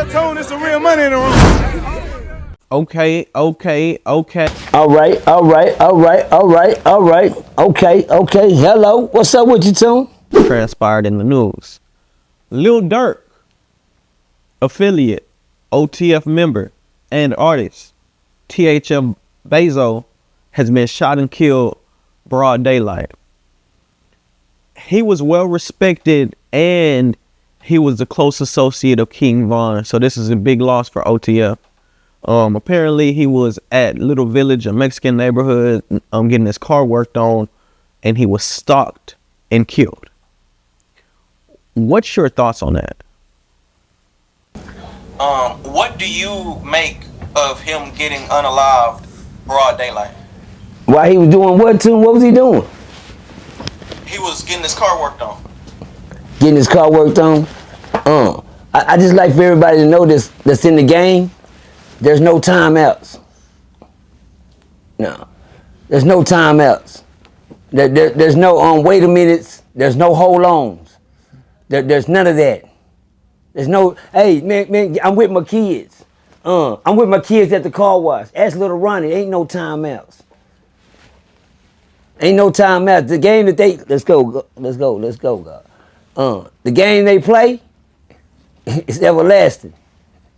Tone, it's some real money in the room. Okay. All right. Okay. Hello. What's up with you, Tune? Transpired in the news. Lil Durk, affiliate, OTF member, and artist, THF Bayzoo, has been shot and killed broad daylight. He was well respected and he was the close associate of King Von, so this is a big loss for OTF. Apparently he was at Little Village, a Mexican neighborhood, getting his car worked on, and he was stalked and killed. What's your thoughts on that? What do you make of him getting unalived broad daylight? Why he was doing what, Tune? What was he doing? He was getting his car worked on. Getting his car worked on? I just like for everybody to know this that's in the game. There's no timeouts. No. There's no timeouts. There's no wait a minute. There's no hold ons. There's none of that. There's no, hey, man, I'm with my kids. I'm with my kids at the car wash. Ask little Ronnie, ain't no timeouts. Ain't no timeouts. The game that they, let's go, God. The game they play, it's everlasting.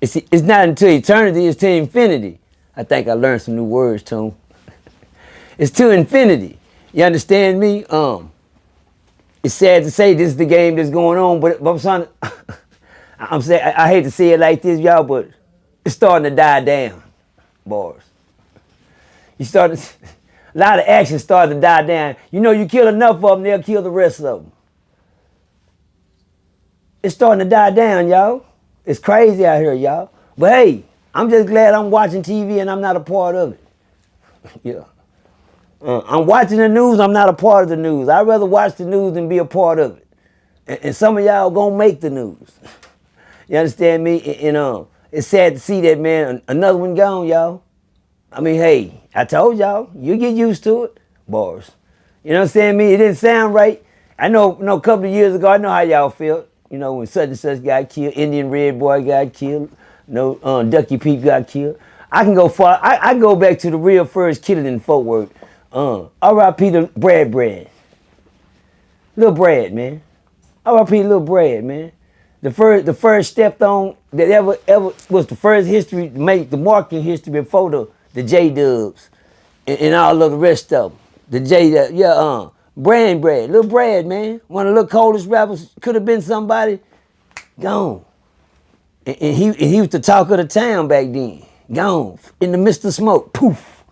It's not until eternity, it's to infinity. I think I learned some new words, Tom. It's to infinity. You understand me? It's sad to say this is the game that's going on, but I'm trying to, I'm saying, I hate to say it like this, y'all, but it's starting to die down, boys. A lot of action starting to die down. You know, you kill enough of them, they'll kill the rest of them. It's starting to die down, y'all. It's crazy out here, y'all. But hey, I'm just glad I'm watching TV and I'm not a part of it. Yeah. I'm watching the news, I'm not a part of the news. I'd rather watch the news than be a part of it. And some of y'all gonna make the news. You understand me? And it's sad to see that, man. Another one gone, y'all. I mean, hey, I told y'all, you get used to it, boys. You know what I'm saying? Me, it didn't sound right. I know, a couple of years ago, I know how y'all felt. You know, when such and such got killed, Indian Red Boy got killed, Ducky Peep got killed. I can go far. I go back to the real first killing in Fort Worth. R.I.P. to Brad. Little Brad, man. R.I.P. Little Brad, man. The first stepped on that ever was the first history to make the marking history before the J-Dubs and all of the rest of them. The J, Brad, Little Brad, man. One of the little coldest rappers, could have been somebody, gone. And he was the talk of the town back then. Gone. In the midst of smoke. Poof.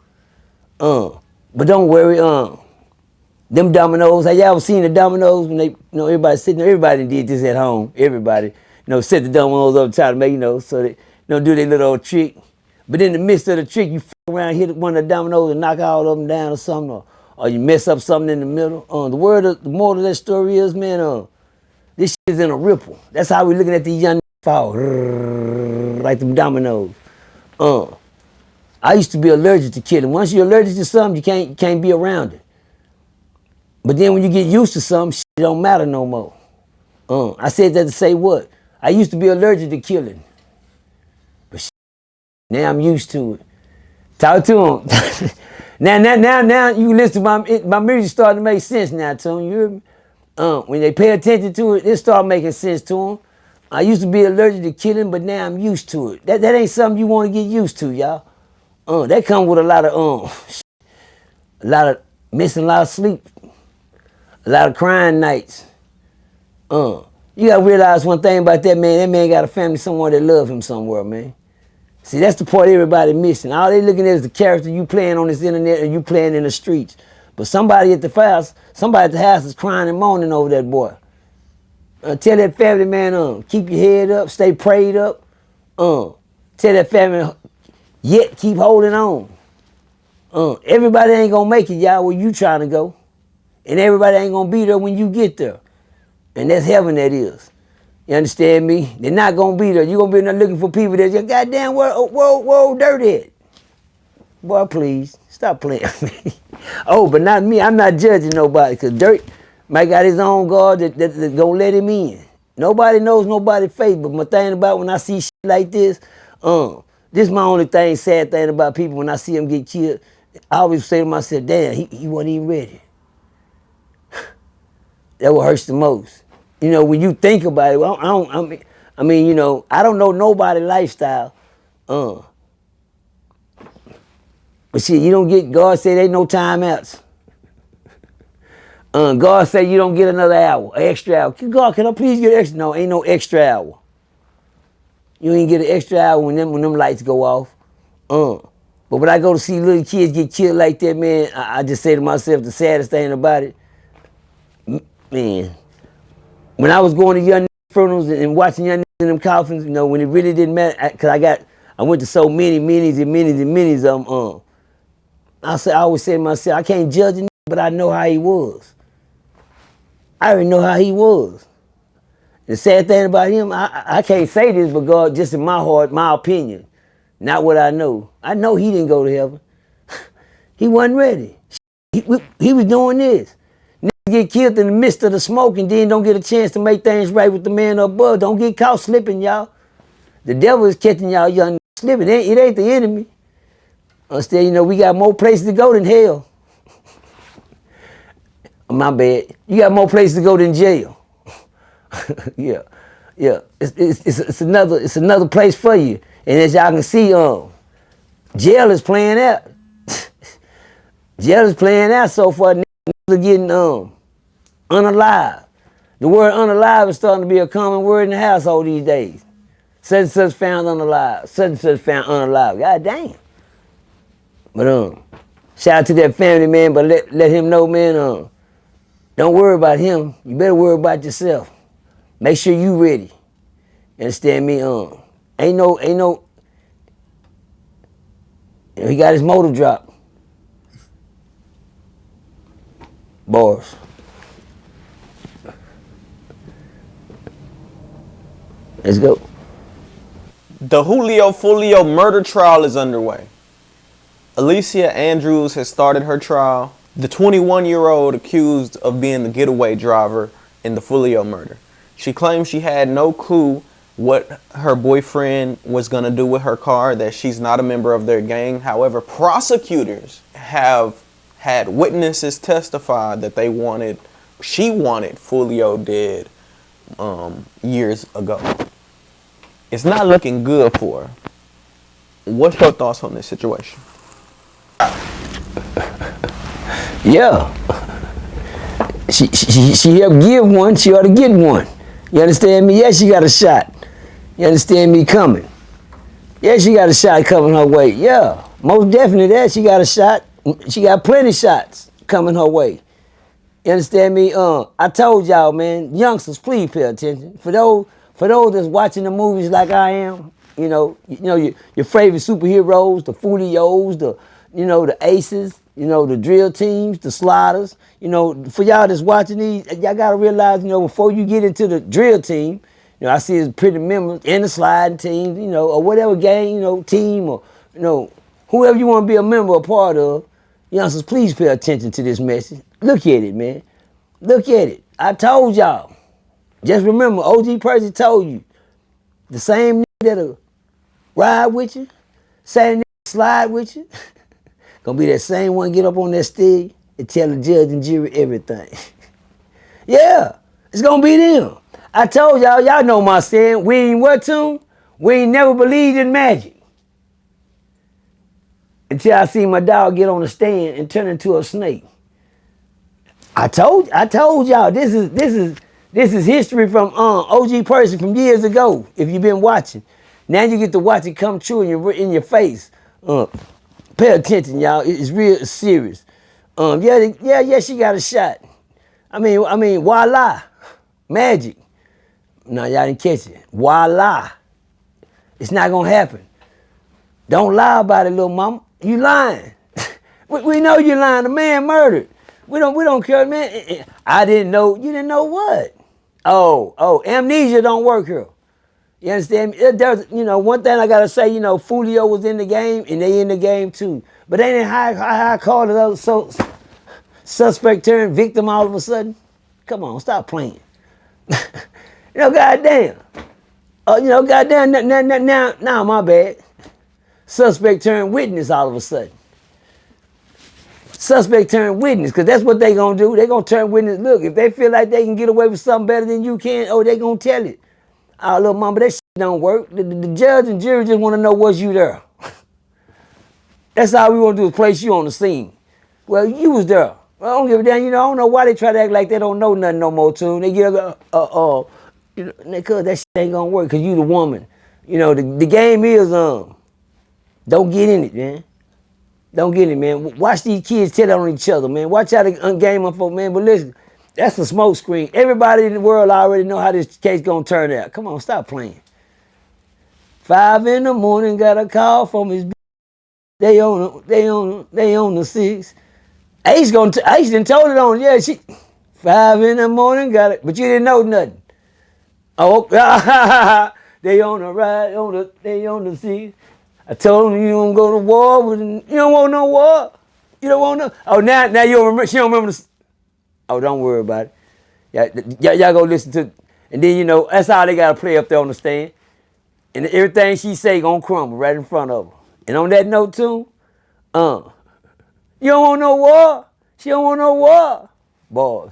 But don't worry, them dominoes, have y'all ever seen the dominoes when they, everybody sitting there, everybody did this at home. Everybody, set the dominoes up, try to make, so they, do their little old trick. But in the midst of the trick, you f around, hit one of the dominoes and knock all of them down or something, or you mess up something in the middle. The moral of that story is, man, this shit is in a ripple. That's how we looking at these young fall, like them dominoes. I used to be allergic to killing. Once you're allergic to something, you can't be around it. But then when you get used to something, shit don't matter no more. I said that to say what? I used to be allergic to killing. But shit, now I'm used to it. Talk to him. Now you listen to my music starting to make sense now, Tone. You hear me? When they pay attention to it, it start making sense to them. I used to be allergic to killing, but now I'm used to it. That ain't something you want to get used to, y'all. That comes with a lot of missing a lot of sleep, a lot of crying nights. You gotta realize one thing about that man. That man got a family somewhere that love him somewhere, man. See, that's the part everybody missing. All they looking at is the character you playing on this internet and you playing in the streets. But somebody at the house is crying and moaning over that boy. Tell that family, man, keep your head up, stay prayed up. Tell that family, yet keep holding on. Everybody ain't gonna make it, y'all, where you trying to go. And everybody ain't gonna be there when you get there. And that's heaven, that is. You understand me? They're not gonna be there. You're gonna be there looking for people that just, goddamn, whoa, dirty at. Boy, please, stop playing with me. Oh, but not me. I'm not judging nobody, because Dirt might got his own God that gonna let him in. Nobody knows nobody's fate, but my thing about when I see shit like this is my only thing, sad thing about people when I see them get killed. I always say to myself, damn, he wasn't even ready. That what hurts the most. You know, when you think about it, I mean, you know, I don't know nobody's lifestyle. But shit, you don't get, God said ain't no timeouts. God said you don't get another hour, an extra hour. God, can I please get extra? No, ain't no extra hour. You ain't get an extra hour when them lights go off. But when I go to see little kids get killed like that, man, I just say to myself, the saddest thing about it, man, when I was going to young funerals and watching young in them coffins, you know, when it really didn't matter, because I went to so many of them. I always say to myself, I can't judge a but I know how he was. I already know how he was. The sad thing about him, I can't say this, but God, just in my heart, my opinion, not what I know. I know he didn't go to heaven. He wasn't ready. He was doing this. Niggas get killed in the midst of the smoke and then don't get a chance to make things right with the man above. Don't get caught slipping, y'all. The devil is catching y'all young slipping. It ain't the enemy. Instead, you know, we got more places to go than hell. My bad. You got more places to go than jail. Yeah. It's another place for you. And as y'all can see, jail is playing out. Jail is playing out so far. Niggas are getting unalive. The word unalive is starting to be a common word in the household these days. Such and such found unalive. Such and such found unalive. God damn. But shout out to that family, man. But let him know, man. Don't worry about him. You better worry about yourself. Make sure you ready. You understand me? Ain't no. He got his motor drop. Bars. Let's go. The Julio Fulio murder trial is underway. Alicia Andrews has started her trial. The 21-year-old accused of being the getaway driver in the Fulio murder. She claims she had no clue what her boyfriend was going to do with her car, that she's not a member of their gang. However, prosecutors have had witnesses testify that she wanted Fulio dead years ago. It's not looking good for her. What's your thoughts on this situation? Yeah. She helped give one, she ought to get one. You understand me? Yeah, she got a shot. You understand me coming? Yeah, she got a shot coming her way. Yeah, most definitely that. She got a shot. She got plenty shots coming her way. You understand me? I told y'all, man, youngsters, please pay attention. For those that's watching the movies like I am, you know your favorite superheroes, the Fulios, the Aces, the drill teams, the sliders. For y'all that's watching these, y'all gotta realize, before you get into the drill team, I see it's pretty members in the sliding team, or whatever gang, team, or whoever you want to be a member or part of. Youngsters, please pay attention to this message. Look at it, man. Look at it. I told y'all. Just remember, OG Percy told you, the same nigga that'll ride with you, same nigga slide with you, gonna be that same one get up on that stage and tell the judge and jury everything. Yeah, it's gonna be them. I told y'all know my saying, we ain't what tune? We ain't never believed in magic. Until I see my dog get on the stand and turn into a snake. I told y'all, this is history from OG Percy from years ago, if you've been watching. Now you get to watch it come true in your face. Pay attention, y'all. It's real serious. Yeah, she got a shot. I mean, voila. Magic. No, y'all didn't catch it. Voila. It's not gonna happen. Don't lie about it, little mama. You lying. we know you lying. The man murdered. We don't care, man. I didn't know. You didn't know what? Oh, amnesia don't work here. You understand me? There's, one thing I gotta say, Fulio was in the game and they in the game too. But ain't it how I call it other suspect turned victim all of a sudden? Come on, stop playing. You know, goddamn. You know, goddamn. Now, my bad. Suspect turned witness all of a sudden. Suspect turned witness, because that's what they gonna do. They gonna turn witness. Look, if they feel like they can get away with something better than you can, oh, they gonna tell it. Oh, little mama, that shit don't work. The judge and jury just want to know was you there. That's all we want to do is place you on the scene. Well, you was there. Well, I don't give a damn. You know, I don't know why they try to act like they don't know nothing no more, too. They get you know, because that shit ain't gonna work because you the woman. You know, the game is don't get in it, man. Don't get in it, man. Watch these kids tell on each other, man. Watch how they game them for, man. But listen, that's a smoke screen. Everybody in the world already know how this case gonna turn out. Come on, stop playing. 5 in the morning, got a call from his. They on the 6. Ace done told it on. Yeah, she 5 in the morning, got it, but you didn't know nothing. Oh, they on the ride, they on the 6. I told him you don't go to war with him. You don't want no war. You don't want no. Oh, now you don't remember. She don't remember the. Oh, don't worry about it. Y'all go listen to. And then you know that's how they gotta play up there on the stand. And everything she say gonna crumble right in front of her. And on that note too, you don't want no war. She don't want no war, boys.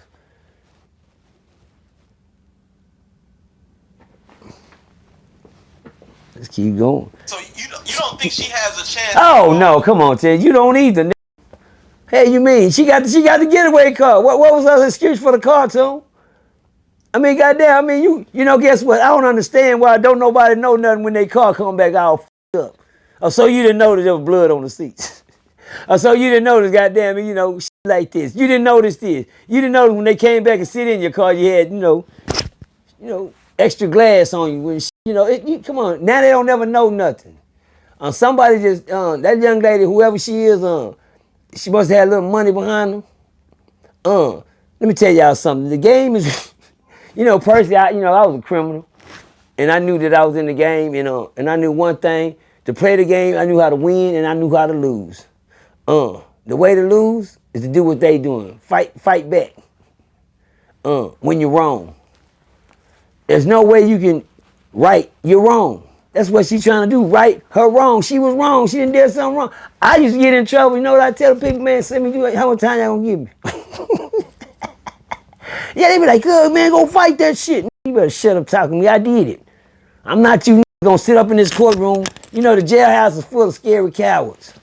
Let's keep going. So you don't think she has a chance? Oh no, come on, Ted. You don't either. Hey, you mean she got the getaway car? What was her excuse for the cartoon? I mean, goddamn. I mean, you know, guess what? I don't understand why don't nobody know nothing when they car come back all f***ed up. Oh, so you didn't notice there was blood on the seats. Oh, so you didn't notice, goddamn, you know, shit like this. You didn't notice this. You didn't notice when they came back and sit in your car, you had, you know, extra glass on you. When you know, come on. Now they don't never know nothing. Somebody just, that young lady, whoever she is, she must have a little money behind them. Let me tell y'all something. The game is, you know, Percy, I was a criminal. And I knew that I was in the game, and I knew one thing. To play the game, I knew how to win and I knew how to lose. The way to lose is to do what they doing. Fight back. When you're wrong. There's no way you can right, you're wrong. That's what she's trying to do, right her wrong. She was wrong. She didn't do something wrong. I used to get in trouble. You know what I tell people, man, send me do it. How much time y'all gonna give me? Yeah, they be like, good man, go fight that shit. You better shut up talking to me. I did it. I'm not you gonna sit up in this courtroom. You know the jailhouse is full of scary cowards.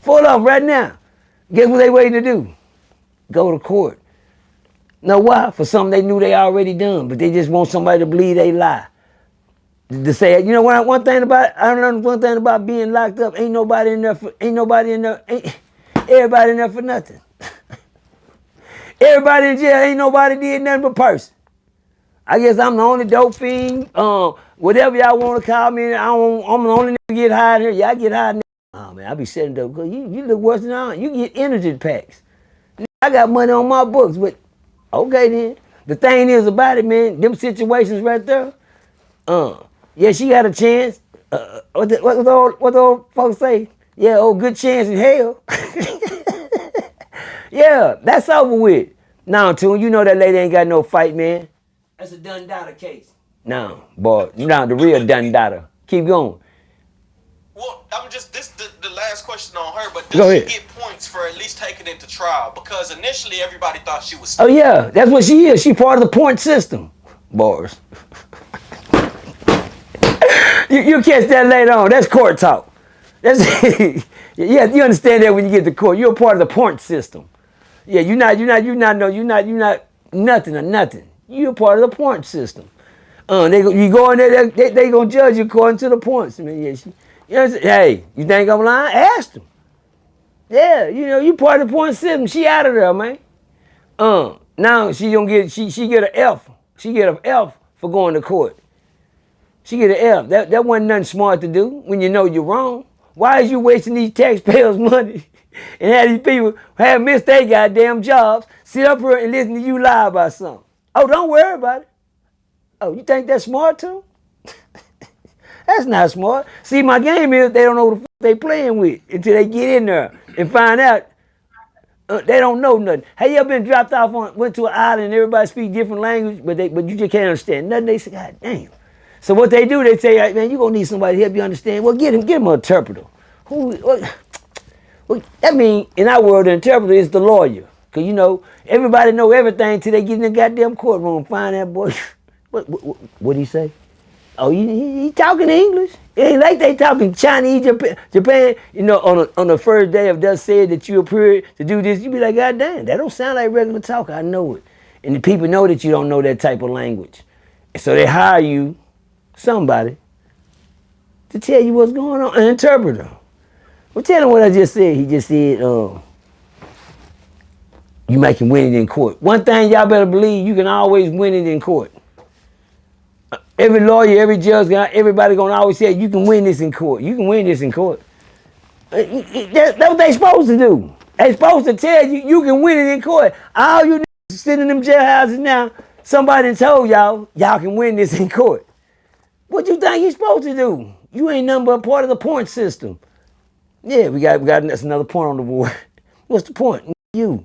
Full of them right now. Guess what they waiting to do? Go to court. Know why? For something they knew they already done, but they just want somebody to believe they lie. To say, you know what? One thing about being locked up, ain't nobody in there, everybody in there for nothing. Everybody in jail, ain't nobody did nothing but Percy. I guess I'm the only dope fiend. Whatever y'all want to call me, I'm the only nigga get hired here. Y'all get hired. Oh man, I be setting dope because you look worse than I am. You get energy packs. I got money on my books, but okay then. The thing is about it, man, them situations right there. Yeah, she got a chance. What the old folks say? Yeah, good chance in hell. Yeah, that's over with. Now, Tune, you know that lady ain't got no fight, man. That's a Dundada case. No, boy, the real Dundada. Keep going. Well, the last question on her, but does she get points for at least taking it to trial? Because initially everybody thought she was. Oh yeah, that's what she is. She part of the point system, boys. You catch that later on. That's court talk. That's yeah. You understand that when you get to court, you're a part of the point system. Yeah, you're not nothing or nothing. You're a part of the point system. You go in there, they gonna judge you according to the points. I mean, yeah, hey, you think I'm lying? Ask them. Yeah, you part of the point system. She out of there, man. Now she don't get she get an F. She get an F for going to court. She get an F. That wasn't nothing smart to do when you know you're wrong. Why is you wasting these taxpayers' money and have these people have missed their goddamn jobs, sit up here and listen to you lie about something? Oh, don't worry about it. Oh, you think that's smart too? That's not smart. See, my game is they don't know what the f they playing with until they get in there and find out. They don't know nothing. Have you ever been dropped off went to an island and everybody speak different language, but you just can't understand nothing? They say, God damn. So what they do, they say, hey, man, you gonna need somebody to help you understand. Well, get him an interpreter. That means in our world, the interpreter is the lawyer. Cause you know, everybody know everything till they get in the goddamn courtroom. Find that boy. What'd he say? Oh, he talking English? It ain't like they talking Chinese, Japan. You know, on the first day of just said that you appeared to do this, you be like, God damn, that don't sound like regular talk. I know it. And the people know that you don't know that type of language. And so they hire you, somebody, to tell you what's going on, an interpreter. Well, tell him what I just said. He just said, you make him win it in court. One thing y'all better believe, you can always win it in court. Every lawyer, every judge, everybody gonna always say, you can win this in court. You can win this in court. That's what they supposed to do. They supposed to tell you, you can win it in court. All you niggas sitting in them jailhouses now, somebody told y'all can win this in court. What you think you supposed to do? You ain't nothing but part of the point system. Yeah, we got that's another point on the board. What's the point? You.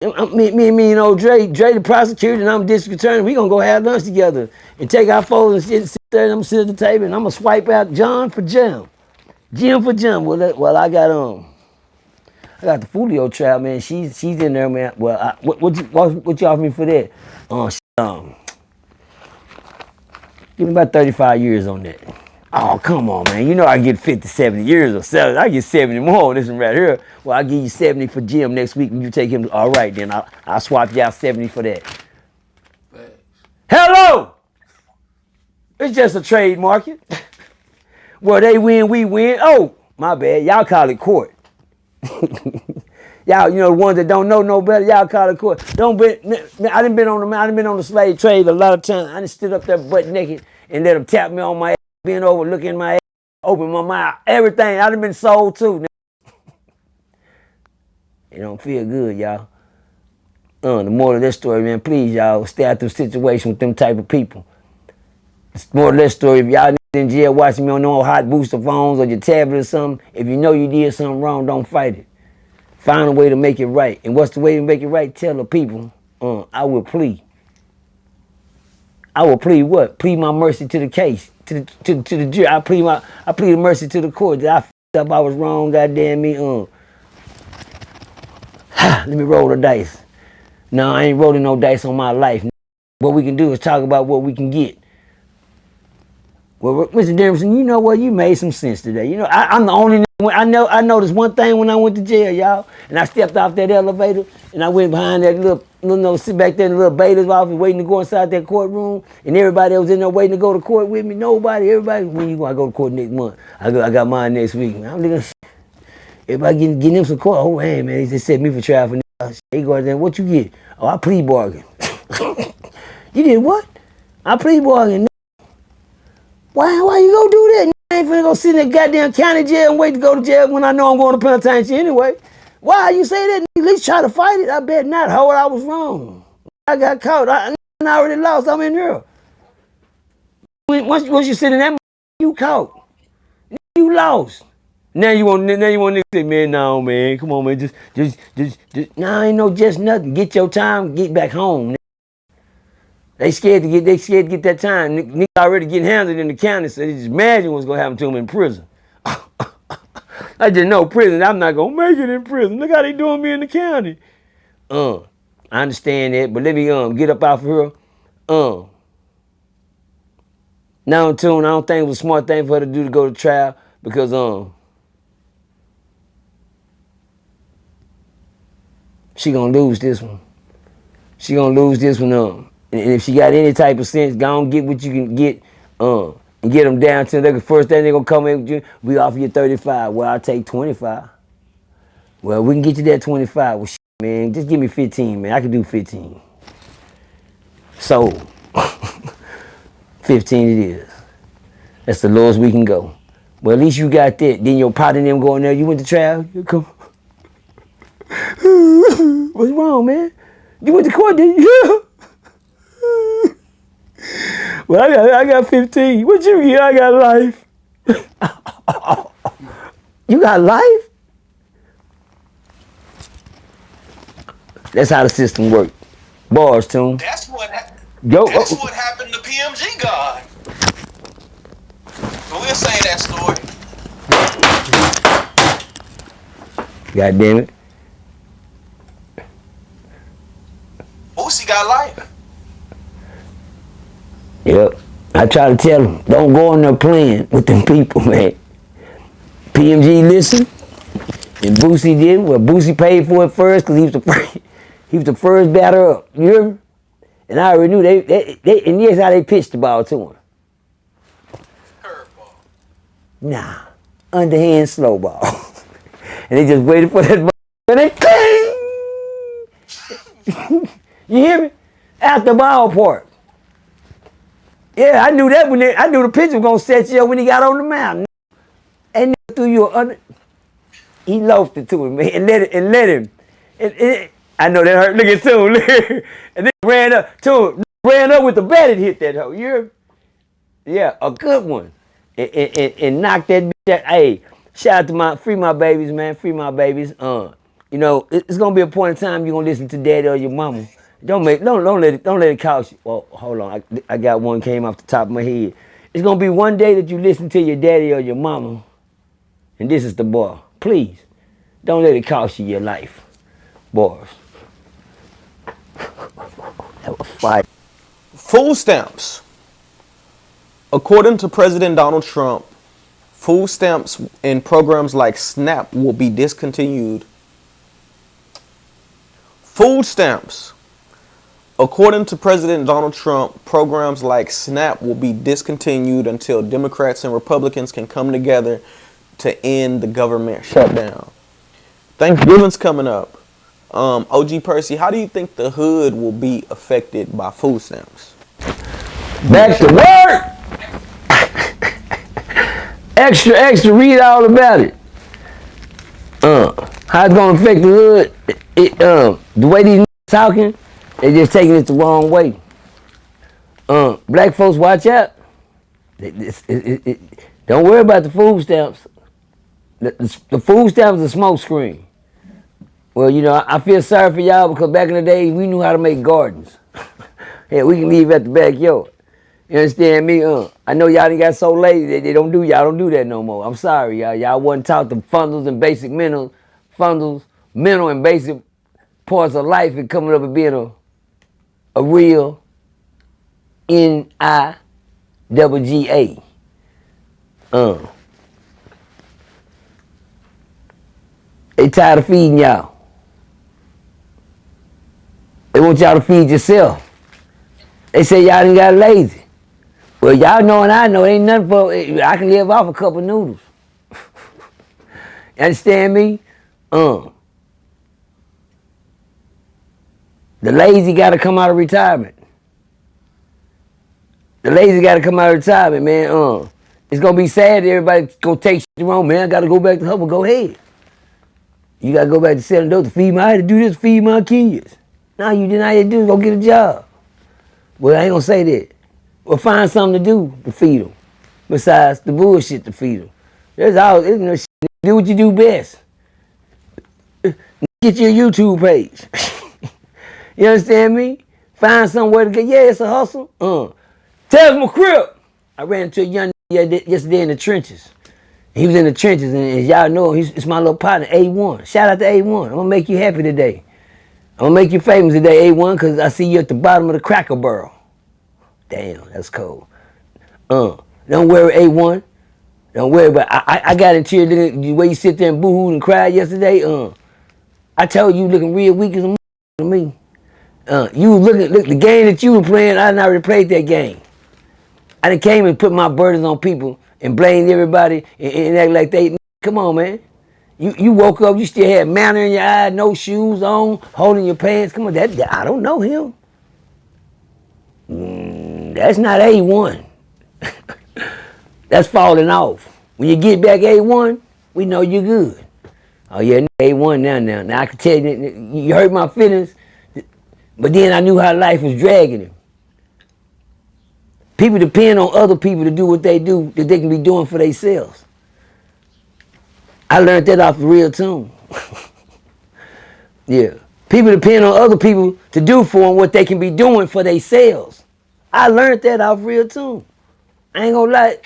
Me and old Dre the prosecutor and I'm district attorney, we gonna go have lunch together and take our phones and sit there and I'm sitting at the table and I'm gonna swipe out John for Jim. Jim for Jim. Well, I got the Fulio trial, man. She's in there, man. Well, what you offer me for that? Give me about 35 years on that. Oh, come on, man. You know I get 50, 70 years or 70. I get 70 more on this one right here. Well, I'll give you 70 for Jim next week when you take him. All right, then. I'll swap you out 70 for that. Thanks. Hello! It's just a trade market. Well, they win, we win. Oh, my bad. Y'all call it court. Y'all, you know, the ones that don't know no better, y'all call it court. I done been on the slave trade a lot of times. I done stood up there butt naked and let them tap me on my ass. Being over, looking my ass, open my mouth, everything. I done been sold too. It don't feel good, y'all. The moral of this story, man, please, y'all, stay out of the situation with them type of people. The moral of this story, if y'all in jail watching me on no hot booster phones or your tablet or something, if you know you did something wrong, don't fight it. Find a way to make it right. And what's the way to make it right? Tell the people, I will plead. I will plead what? Plead my mercy to the case. To the jury. I plead mercy to the court that I f***ed up, I was wrong, goddamn me. Let me roll the dice. No, I ain't rolling no dice on my life. What we can do is talk about what we can get. Well, Mr. Davidson, you know what? You made some sense today. You know, I'm the only I noticed one thing when I went to jail, y'all, and I stepped off that elevator and I went behind that little sit back there in the little bailiff's office waiting to go inside that courtroom, and everybody that was in there waiting to go to court with me, everybody, when you going to go to court next month? I got mine next week. I'm looking, everybody getting them some court. Oh, hey, man, they set me for trial for that. They go out there, what you get? Oh, I plea bargain. You did what? I plea bargain. Why you gonna do that? I ain't finna go sit in that goddamn county jail and wait to go to jail when I know I'm going to penitentiary anyway. Why you say that? At least try to fight it. I bet not. Howard, I was wrong. I got caught. I already lost. I'm in here. Once you sit in that, you caught. You lost. Now you want to say, man, no, man. Come on, man. Just. Nah, ain't no just nothing. Get your time. Get back home. They scared to get that time. Nigga already getting handled in the county, so they just imagine what's gonna happen to him in prison. I just know prison. I'm not gonna make it in prison. Look how they doing me in the county. I understand that, but let me get up off of here. Now in tune, I don't think it was a smart thing for her to do to go to trial because she gonna lose this one. She gonna lose this one. And if she got any type of sense, go on get what you can get, and get them down to the first thing they gonna come in with you. We offer you 35. Well, I'll take 25. Well, we can get you that 25. Well, man, just give me 15, man. I can do 15. So, 15 it is. That's the lowest we can go. Well, at least you got that. Then your partner and them going there. You went to trial. You come. What's wrong, man? You went to court, didn't you? Well, I got 15. What you get? I got life. You got life? That's how the system works. Bars, Tune. That's what happened to PMG God. But we'll say that story. God damn it. Boosie got life. Yep. I try to tell them, don't go on there playing with them people, man. PMG listened, and Boosie didn't. Well, Boosie paid for it first because he was the first batter up. You hear me? And I already knew they and here's how they pitched the ball to him. Curveball. Nah, underhand slow ball. And they just waited for that ball, and they cling. You hear me? At the ballpark. Yeah, I knew that I knew the pitcher was gonna set you up when he got on the mound. And threw you under. He loafed it to him, man, and let him. I know that hurt. Look at Toon. And then ran up with the bat and hit that hoe. You hear me? Yeah, a good one. And knocked that bitch out. Hey, shout out to free my babies, man. Free my babies. You know, it's gonna be a point in time you're gonna listen to daddy or your mama. Don't let it cost you. Well, hold on. I got one came off the top of my head. It's gonna be one day that you listen to your daddy or your mama, and this is the bar. Please, don't let it cost you your life. Bars. That was fire. Food stamps. According to President Donald Trump, food stamps and programs like SNAP will be discontinued. Food stamps. According to President Donald Trump, programs like SNAP will be discontinued until Democrats and Republicans can come together to end the government shutdown. Thanksgiving's coming up. OG Percy, how do you think the hood will be affected by food stamps? Back to work! Extra, read all about it. How it's gonna affect the hood? The way these talking, they just taking it the wrong way. Black folks, watch out. Don't worry about the food stamps. The food stamps is a smoke screen. Well, you know, I feel sorry for y'all because back in the day, we knew how to make gardens. Yeah, we can leave at the backyard. You understand me? I know y'all done got so lazy that y'all don't do that no more. I'm sorry, y'all. Y'all wasn't taught the fundals and basic mental and basic parts of life and coming up and being a real NIGGA. They tired of feeding y'all. They want y'all to feed yourself. They say y'all done got lazy. Well, y'all know and I know ain't nothing for, I can live off a cup of noodles. You understand me? The lazy got to come out of retirement. The lazy got to come out of retirement, man. It's going to be sad that everybody's going to take shit wrong, man. I got to go back to hustle. Go ahead. You got to go back to selling dope to feed I had to do this to feed my kids. No, you didn't. All you had to do is go get a job. Well, I ain't going to say that. Well, find something to do to feed them. Besides the bullshit to feed them. There's always, you know, shit. Do what you do best. Get your YouTube page. You understand me? Find somewhere to get, yeah, it's a hustle. Tell my crib. I ran into a young yesterday in the trenches. He was in the trenches, and as y'all know, it's my little partner, A1. Shout out to A1. I'm going to make you happy today. I'm going to make you famous today, A1, because I see you at the bottom of the Cracker Barrel. Damn, that's cold. Don't worry, A1. Don't worry about it. I got into you, the way you sit there and boo-hooed and cried yesterday. I told you looking real weak as a to me. You look, the game that you were playing, I done already played that game. I done came and put my burdens on people and blamed everybody and act like they, come on, man. You woke up, you still had manner in your eye, no shoes on, holding your pants. Come on, that I don't know him. That's not A1. That's falling off. When you get back A1, we know you're good. Oh yeah, A1 now. Now I can tell you, you hurt my feelings, but then I knew how life was dragging him. People depend on other people to do what they do that they can be doing for themselves. I learned that off the real tune. Yeah. People depend on other people to do for them what they can be doing for themselves. I learned that off real too. I ain't gonna lie.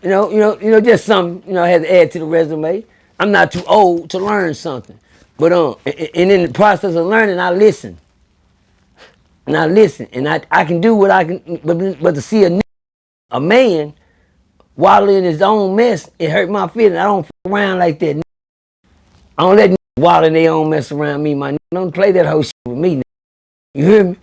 Hello. Just something, I had to add to the resume. I'm not too old to learn something. But and in the process of learning, I listen. And I listen. And I can do what I can, but to see a man waddle in his own mess, it hurt my feelings. I don't f around like that. I don't let waddle in their own mess around me, my nigga. Don't play that whole shit with me. You hear me?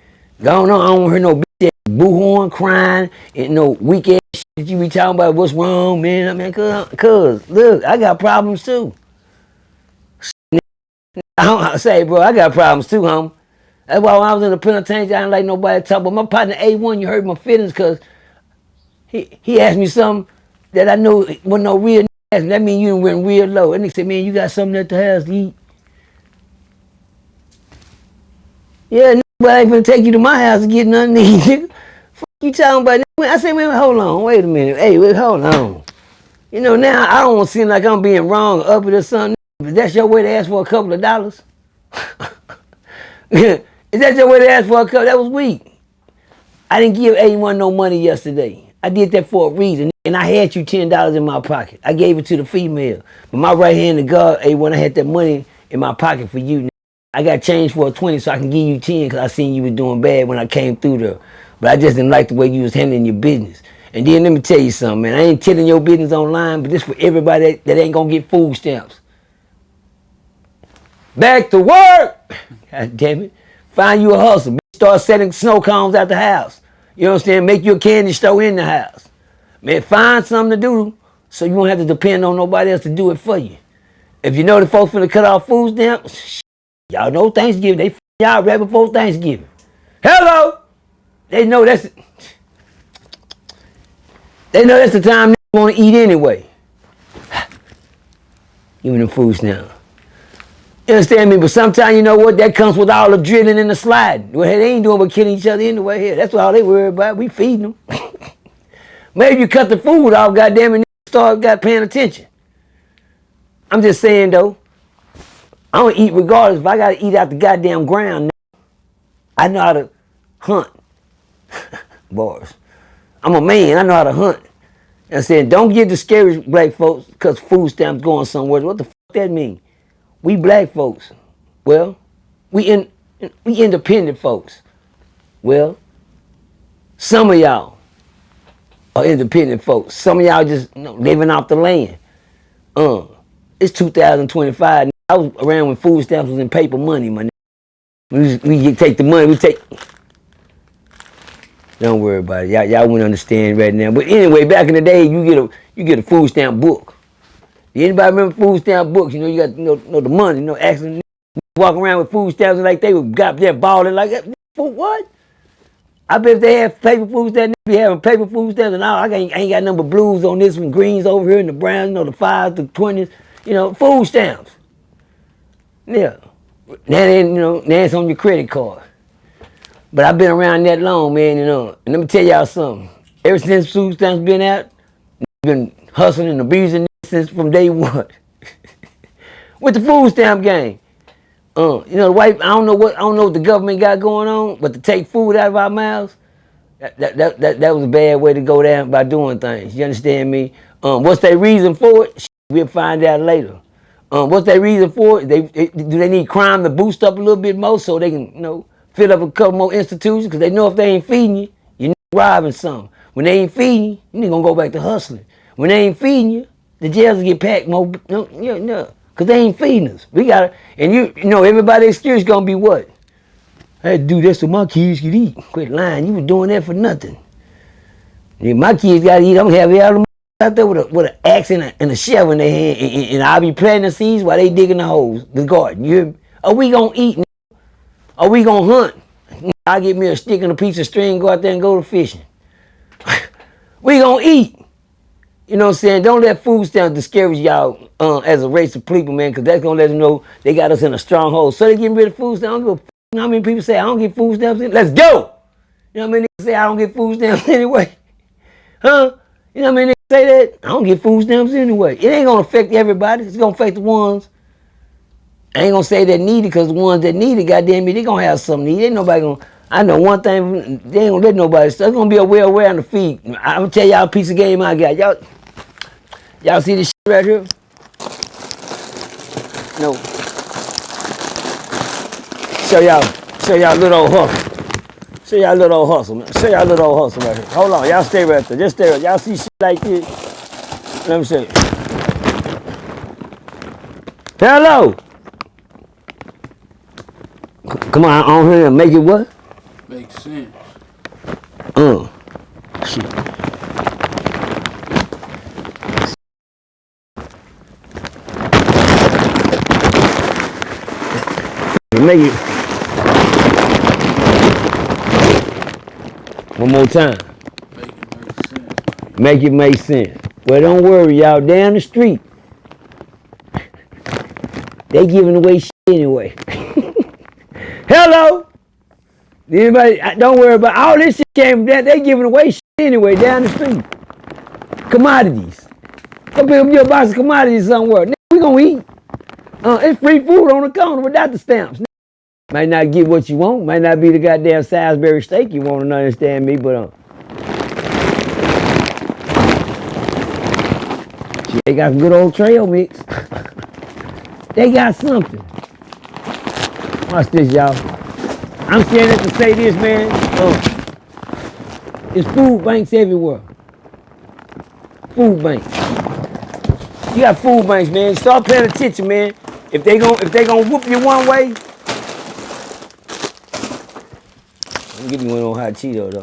Going on, I don't hear no bitch boo-horn crying and no weak ass shit that you be talking about what's wrong, man. I mean, cause look, I got problems too. I say, bro, I got problems too, homie. That's why when I was in the penitentiary, I didn't like nobody to talk. But my partner A1, you hurt my feelings because he asked me something that I know wasn't no real ask me. That means you went real low. And he said, man, you got something at the house to eat? Yeah, but I ain't gonna take you to my house to get nothing to eat, nigga. Fuck you talking about? I said, man, hold on, wait a minute. Hey, wait, hold on. Now I don't want to seem like I'm being wrong or up it or something. If that's your way to ask for a couple of dollars. Is that your way to ask for a couple? That was weak. I didn't give A1 no money yesterday. I did that for a reason. And I had you $10 in my pocket. I gave it to the female. But my right hand to God, A1, I had that money in my pocket for you. I got change for a 20 so I can give you 10 because I seen you was doing bad when I came through there. But I just didn't like the way you was handling your business. And then let me tell you something, man. I ain't telling your business online, but this for everybody that ain't gonna get food stamps. Back to work! God damn it. Find you a hustle. Start setting snow cones at the house. You know what I'm saying? Make your candy store in the house. Man, find something to do so you won't have to depend on nobody else to do it for you. If you know the folks finna cut off food stamps, y'all know Thanksgiving. They y'all right before Thanksgiving. Hello! They know that's the time they want to eat anyway. Give me them food stamps. You understand me? But sometimes, you know what? That comes with all the drilling and the sliding. Well, they ain't doing but killing each other anyway here. That's all they worry about. We feeding them. Maybe you cut the food off, goddamn, and start paying attention. I'm just saying, though, I don't eat regardless if I got to eat out the goddamn ground. I know how to hunt. Boys. I'm a man. I know how to hunt. And I said, don't get discouraged, black folks, because food stamps going somewhere. What the fuck that mean? We black folks. Well, we independent folks. Well, some of y'all are independent folks. Some of y'all just living off the land. It's 2025. I was around when food stamps was in paper money, man. We take the money, don't worry about it. Y'all wouldn't understand right now. But anyway, back in the day, you get a food stamp book. Anybody remember food stamp books? You got the money, actually walk around with food stamps like they got there balling like that. For what? I bet if they have paper food stamps, they be having paper food stamps and all. I ain't got number blues on this one, greens over here and the browns, the 5s, the 20s, food stamps. Yeah. Now it's on your credit card. But I've been around that long, man, and let me tell y'all something. Ever since food stamps been out, been hustling and abusing since from day one. With the food stamp game. The white, I don't know what the government got going on, but to take food out of our mouths, that was a bad way to go down by doing things. You understand me? What's their reason for it? We'll find out later. What's their reason for it? Do they need crime to boost up a little bit more so they can, fill up a couple more institutions? Because they know if they ain't feeding you, you're robbing something. When they ain't feeding you, you're gonna go back to hustling. When they ain't feeding you, the jails will get packed more. Because they ain't feeding us. We gotta, and everybody's excuse gonna be what? I had to do this so my kids could eat. Quit lying. You was doing that for nothing. If my kids gotta eat, I'm gonna have all them out there with an axe and a shovel in their hand, and I'll be planting the seeds while they digging the holes, the garden. You hear me? Are we gonna eat? Are we gonna hunt? I'll get me a stick and a piece of string, go out there and go to fishing. We gonna eat. You know what I'm saying? Don't let food stamps discourage y'all as a race of people, man, because that's gonna let them know they got us in a stronghold. So they getting rid of food stamps. I don't give a f- You know how many people say I don't get food stamps in? Let's go! You know how many niggas say I don't get food stamps anyway? Huh? You know how many niggas say that? I don't get food stamps anyway. It ain't gonna affect everybody. It's gonna affect the ones I ain't gonna say they need it because the ones that need it, goddamn me, they gonna have something to eat. Ain't nobody gonna. I know one thing, they ain't gonna let nobody. So it's gonna be a well around the feed. I'm gonna tell y'all a piece of game I got. Y'all see this shit right here? No. Show y'all little old hustle. Show y'all little old hustle, man. Show y'all little old hustle right here. Hold on, y'all stay right there. Just stay right there. Y'all see shit like this? Let me show you. Hello. Come on, on here and make it what? Makes sense. Shit. Make it. One more time. Make it make sense. Well, don't worry, y'all. Down the street, they giving away shit anyway. Hello. Anybody? Don't worry about all this shit. Came down. They giving away shit anyway down the street. Commodities. Go pick up your box of commodities somewhere. Nigga, we gonna eat. It's free food on the counter without the stamps. Might not get what you want. Might not be the goddamn Salisbury steak you want to understand me, but they got some good old trail mix. They got something. Watch this, y'all. I'm saying it to say this, man. It's food banks everywhere. Food banks. You got food banks, man. Start paying attention, man. If they gonna whoop you one way, I'm getting one on hot Cheeto though.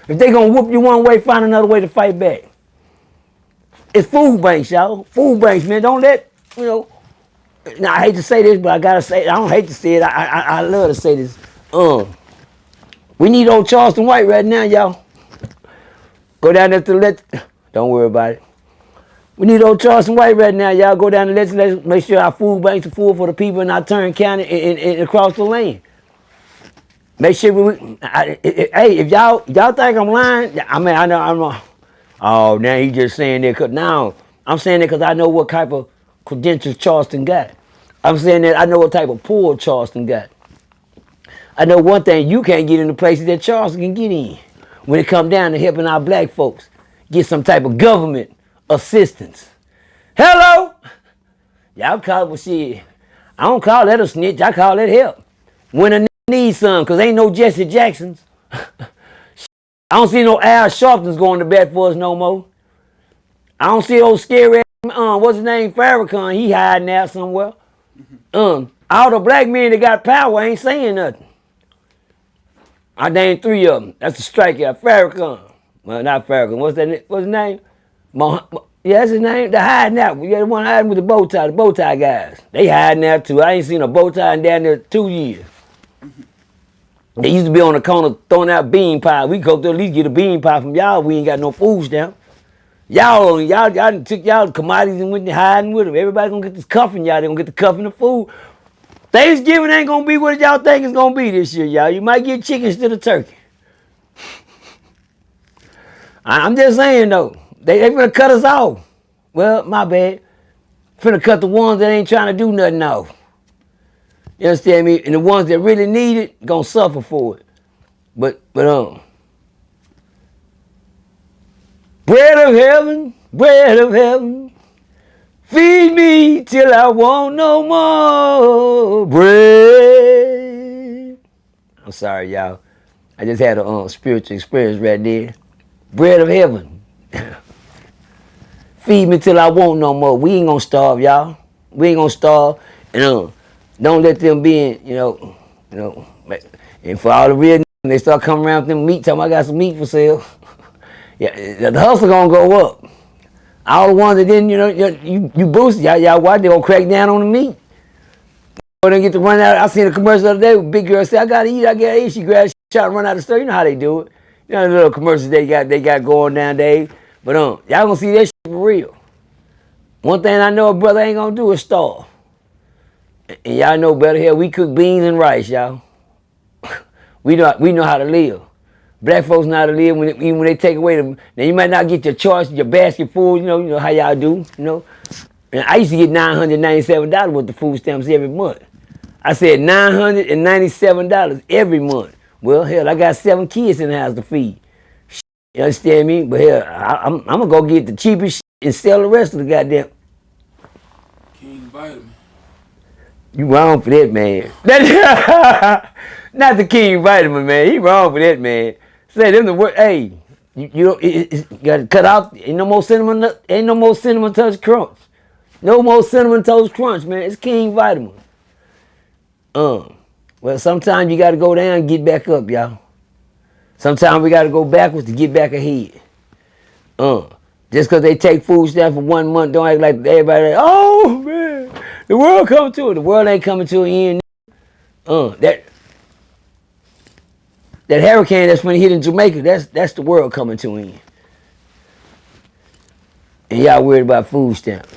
If they gonna whoop you one way, find another way to fight back. It's food banks, y'all. Food banks, man. Don't let, you know. Now I hate to say this, but I gotta say it. I don't hate to say it. I love to say this. We need old Charleston White right now, y'all. Go down there to let. Don't worry about it. We need old Charleston White right now, y'all. Go down and let's make sure our food banks are full for the people in our Turn County and across the land. Make sure hey, if y'all think I'm lying, I mean I know I'm. Oh, now he just saying that because now I'm saying that because I know what type of credentials Charleston got. I'm saying that I know what type of pull Charleston got. I know one thing, you can't get in the places that Charleston can get in when it come down to helping our black folks get some type of government assistance. Hello? Y'all call it, well, shit, I don't call that a snitch, I call that help. When a nigga needs some, because ain't no Jesse Jacksons. I don't see no Al Sharptons going to bat for us no more. I don't see old scary what's his name, Farrakhan, he hiding out somewhere. All the black men that got power ain't saying nothing. I named 3 of them. That's a strikeout. Farrakhan. Well, not Farrakhan. What's his name? Yeah, that's his name. They're hiding out. Yeah, the one hiding with the bow tie guys. They hiding out too. I ain't seen a bow tie in down there 2 years. They used to be on the corner throwing out bean pie. We go to at least get a bean pie from y'all. We ain't got no food stamp. Y'all took y'all commodities and went hiding with them. Everybody gonna get this cuffing y'all. They gonna get the cuffing of food. Thanksgiving ain't gonna be what y'all think it's gonna be this year, y'all. You might get chicken instead of turkey. I'm just saying though, they finna cut us off. Well, my bad. Finna cut the ones that ain't trying to do nothing off. You understand me? And the ones that really need it, gonna suffer for it. But bread of heaven, feed me till I want no more bread. I'm sorry, y'all. I just had a spiritual experience right there. Bread of heaven. Feed me till I want no more. We ain't gonna starve, y'all. We ain't gonna starve. And don't let them be in, you know. And for all the real niggas, they start coming around with them meat, talking I got some meat for sale. Yeah, the hustle gonna go up. All the ones that didn't, you boost, y'all watch, they gonna crack down on the meat. Or they get to run out. I seen a commercial the other day with a big girl say, I gotta eat. She grabs, try to run out of the store. You know how they do it. You know the little commercials they got going nowadays. But y'all gonna see that shit for real. One thing I know a brother ain't gonna do is starve. And y'all know better here, we cook beans and rice, y'all. we know how to live. Black folks know how to live even when they take away them. Now you might not get your choice, your basket full, you know how y'all do, And I used to get $997 worth of food stamps every month. I said $997 every month. Well, hell, I got 7 kids in the house to feed. You understand me? But hell, I'm gonna go get the cheapest and sell the rest of the goddamn. King Vitamin. You wrong for that, man. Not the King Vitamin, man. He wrong for that, man. Say them the word. Hey, you got to cut off. Ain't no more cinnamon. Ain't no more cinnamon toast crunch. No more cinnamon toast crunch, man. It's King Vitamin. Well, sometimes you got to go down and get back up, y'all. Sometimes we got to go backwards to get back ahead. Just because they take food stamps for 1 month, don't act like everybody, oh, man, the world coming to it. The world ain't coming to an end. That hurricane that's when it hit in Jamaica, that's the world coming to an end. And y'all worried about food stamps.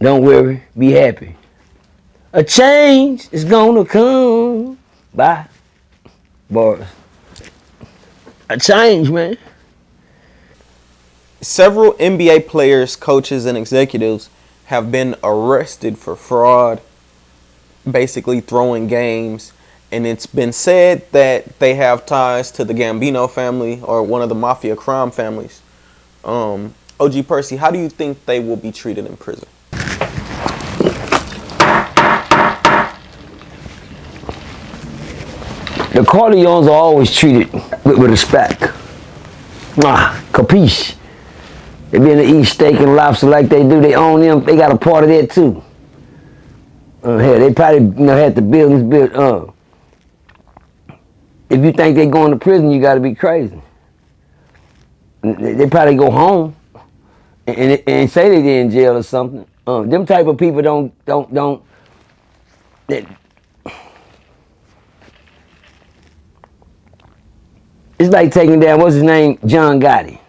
Don't worry, be happy. A change is gonna come. Bye. Boys. A change, man. Several NBA players, coaches, and executives have been arrested for fraud, basically throwing games. And it's been said that they have ties to the Gambino family or one of the mafia crime families. OG Percy, how do you think they will be treated in prison? The Corleones are always treated with respect. Capiche? They been to eat steak and lobster like they do. They own them. They got a part of that too. Hell, they probably had the buildings built. If you think they going to prison, you got to be crazy. They probably go home and say they in jail or something. Them type of people don't. It's like taking down, what's his name, John Gotti.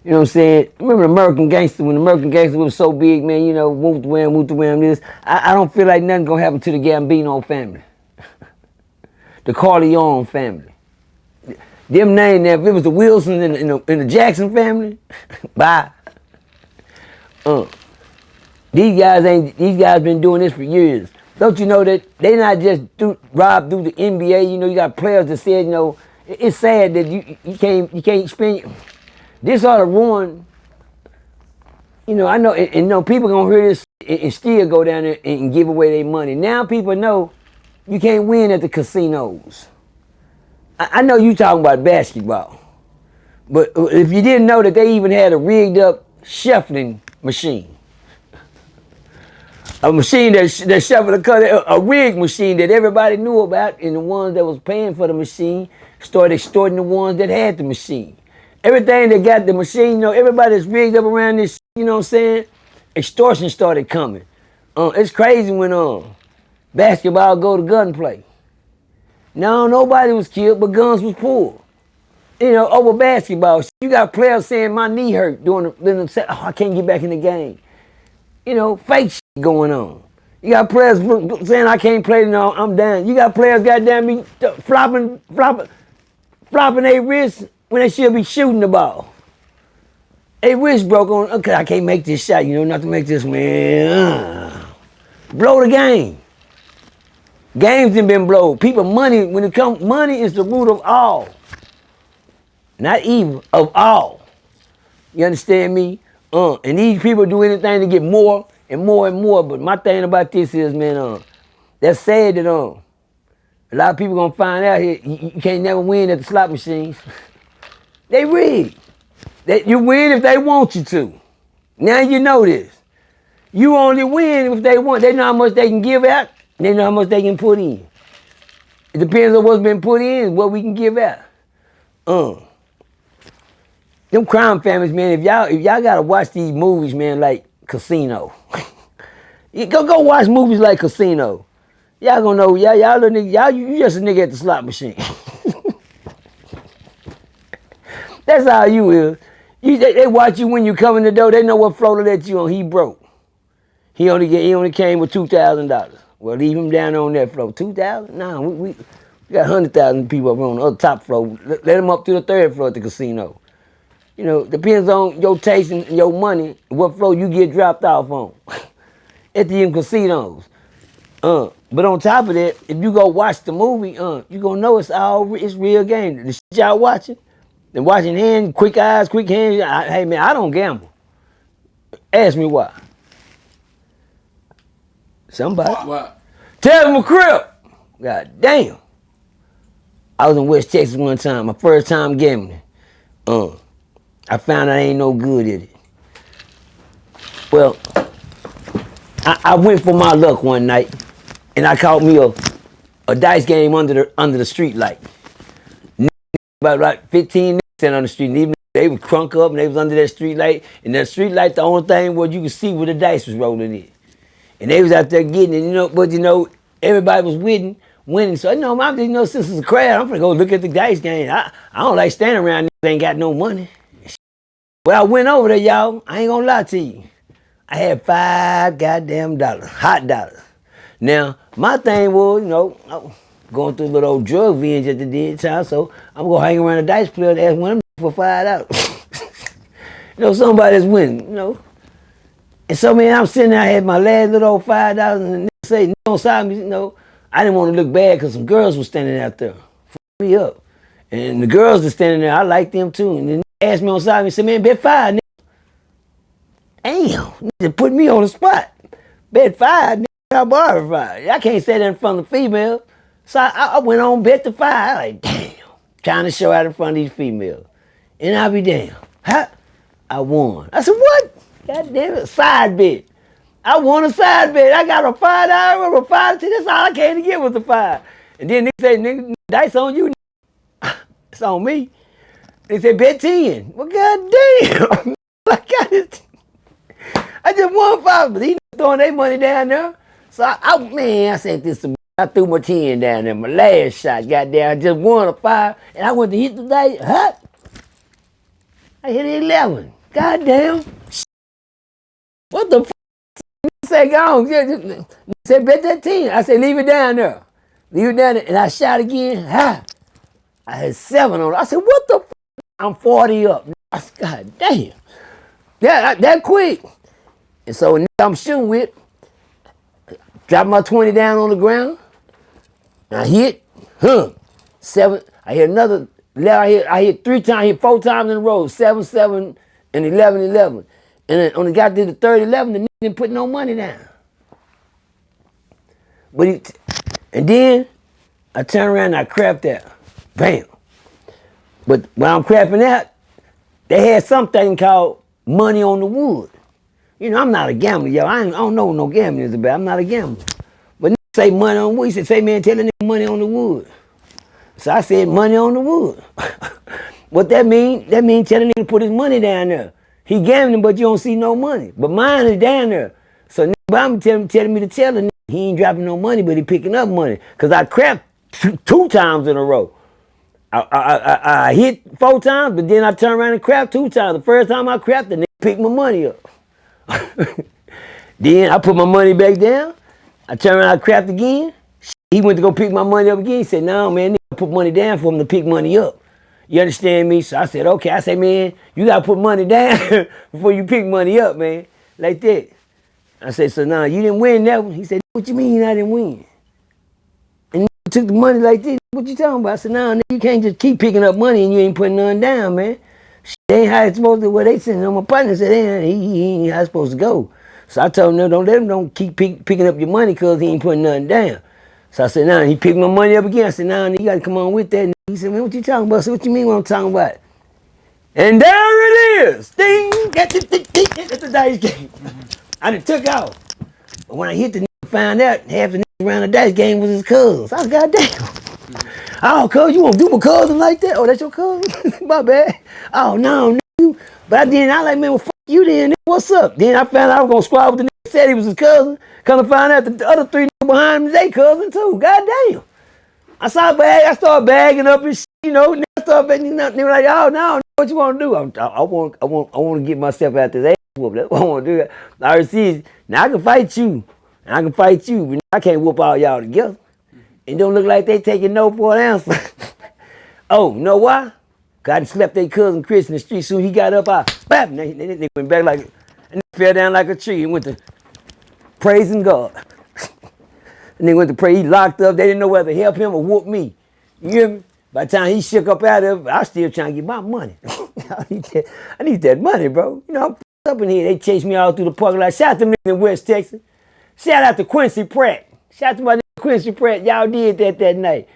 You know what I'm saying? Remember the American Gangster, when the American Gangster was so big, man, you know, whoop the wham, this. I don't feel like nothing gonna happen to the Gambino family. The Corleone family. Them names, if it was the Wilson and the Jackson family, bye. These guys been doing this for years. Don't you know that they not just robbed through the NBA? You know, you got players that said, you know, it's sad that you can't spend. This ought to ruin. You know, I know, and you know, people gonna hear this and still go down there and give away their money. Now people know you can't win at the casinos. I know you talking about basketball, but if you didn't know that they even had a rigged up shuffling machine. A machine that shuffled the cut, a rig machine that everybody knew about, and the ones that was paying for the machine started extorting the ones that had the machine. Everything that got the machine, you know, everybody that's rigged up around this, you know what I'm saying? Extortion started coming. It's crazy when basketball go to gunplay. No, nobody was killed, but guns was pulled. You know, over basketball. You got players saying my knee hurt during the I can't get back in the game. You know, fake shit going on. You got players saying I can't play, no, I'm down. You got players goddamn me flopping their wrists when they should be shooting the ball. Their wrist broke on, okay, I can't make this shot, you know, not to make this, man. Blow the game. Games done been blowed. People, money, when it comes, money is the root of all. Not evil, of all. You understand me? And these people do anything to get more and more and more. But my thing about this is, man, that's sad that a lot of people gonna find out here you can't never win at the slot machines. They rigged. You win if they want you to. Now you know this. You only win if they want. They know how much they can give out. They know how much they can put in. It depends on what's been put in, what we can give out. Them crime families, man, if y'all gotta watch these movies, man, like Casino. You go watch movies like Casino. Y'all gonna know, y'all little nigga, you just a nigga at the slot machine. That's how you is. They watch you when you come in the door, they know what floor to let you on. He broke. He only came with $2,000. Well, leave him down on that floor. 2,000? Nah, we got 100,000 people up on the other top floor. Let him up to the third floor at the casino. You know, depends on your taste and your money, what floor you get dropped off on. At the end casinos. But on top of that, if you go watch the movie, you gonna know it's real game. The shit y'all watching, and watching hands, quick eyes, quick hands. Hey man, I don't gamble. Ask me why. Somebody. Why? Tell them a crib. God damn. I was in West Texas one time, my first time gambling. I found I ain't no good at it. Well, I went for my luck one night, and I caught me a dice game under the street light. About like 15 niggas on the street, and even they was crunk up and they was under that street light. And that street light, the only thing was you could see where the dice was rolling in. And they was out there getting it, but everybody was winning. So since it's a crowd, I'm gonna go look at the dice game. I don't like standing around niggas ain't got no money. Well, I went over there, y'all. I ain't gonna lie to you. I had $5 goddamn hot dollars. Now, my thing was, I was going through a little old drug binge at the dead time, so I'm gonna hang around the dice player and ask one of them for $5. Somebody's winning, And so, man, I'm sitting there, I had my last little old $5, and the nigga say, on side me, I didn't want to look bad because some girls were standing out there, me up. And the girls that standing there, I liked them too. And then they asked me on side, and said, man, bet 5, nigga. Damn, nigga put me on the spot. Bet 5, nigga, I borrowed 5. I can't say that in front of the female. So I went on, bet the 5. I like, damn, trying to show out in front of these females. And I'll be damn. I won. I said, what? God damn it, side bet. I won a side bet. I got a $5 or a 5. That's all I came to get was the 5. And then they say, nigga, dice on you. It's on me. They said, bet 10. Well, goddamn. I just won 5, but he throwing their money down there. So I said this. I threw my 10 down there. My last shot, goddamn. I just won a 5, and I went to hit the dice. I hit 11. Goddamn. What the f***? He said, go on. He said, bet that 10. I said, leave it down there. Leave it down there. And I shot again. I had 7 on it. I said, what the f***? I'm 40 up. I said, God damn. That quick. And so I'm shooting with, drop my 20 down on the ground. I hit, 7. I hit another, I hit 3 times, I hit 4 times in a row, 7, 7, and 11, 11. And then when it got to the third 11, the nigga didn't put no money down. And then I turned around and I crapped out. Bam. But while I'm crapping out, they had something called money on the wood. I'm not a gambler, yo. I don't know what no gambling is about. I'm not a gambler. But niggas say money on the wood. He said, say, man, tell the nigga money on the wood. So I said, money on the wood. What that mean? That mean tell the nigga to put his money down there. He gambling, but you don't see no money. But mine is down there. So nigga, I'm telling me to tell the nigga he ain't dropping no money, but he picking up money. Because I crapped 2 times in a row. I hit 4 times, but then I turned around and crapped 2 times. The first time I crapped, the nigga picked my money up. Then I put my money back down. I turned around, I crapped again. He went to go pick my money up again. He said, no, man, nigga, put money down for him to pick money up. You understand me? So I said, okay. I said, man, you got to put money down before you pick money up, man. Like that. I said, so now you didn't win that one. He said, what you mean I didn't win? And you took the money like this. What you talking about? I said, no, you can't just keep picking up money and you ain't putting none down, man. They ain't how it's supposed to, they said, my partner said, he ain't how it's supposed to go. So I told him, no, don't keep picking up your money because he ain't putting nothing down. So I said, nah, he picked my money up again. I said, nah, you got to come on with that. He said, man, what you talking about? I said, what you mean what I'm talking about? And there it is. Ding, that's the dice game. I done took off. But when I hit the nigga, found out half the nigga around the dice game was his cousins. I was, goddamn. Oh, cuz, you want to do my cousin like that? Oh, that's your cousin? My bad. Oh, no, you. But then I like, man, well, fuck you then. What's up? Then I found out I was going to squad with the nigga said he was his cousin. Come to find out the other 3 niggas behind him is their cousin too. Goddamn. I started bagging up and shit, niggas started bagging, they were like, oh, no, what you want to do? I want to get myself out this ass whoop. That's what I want to do. I already see, now I can fight you, and I can fight you, but I can't whoop all y'all together. It don't look like they taking no for an answer. Oh, you know why? God slept their cousin Chris in the street. Soon he got up, bam, they went back like, and they fell down like a tree and went to praising God. And they went to pray. He locked up. They didn't know whether to help him or whoop me. You hear me? By the time he shook up out of it, I was still trying to get my money. I need that money, bro. You know, I'm up in here. They chased me all through the parking lot. Shout out to them in West Texas. Shout out to Quincy Pratt. Shout out to my nigga Quincy Pratt. Y'all did that night.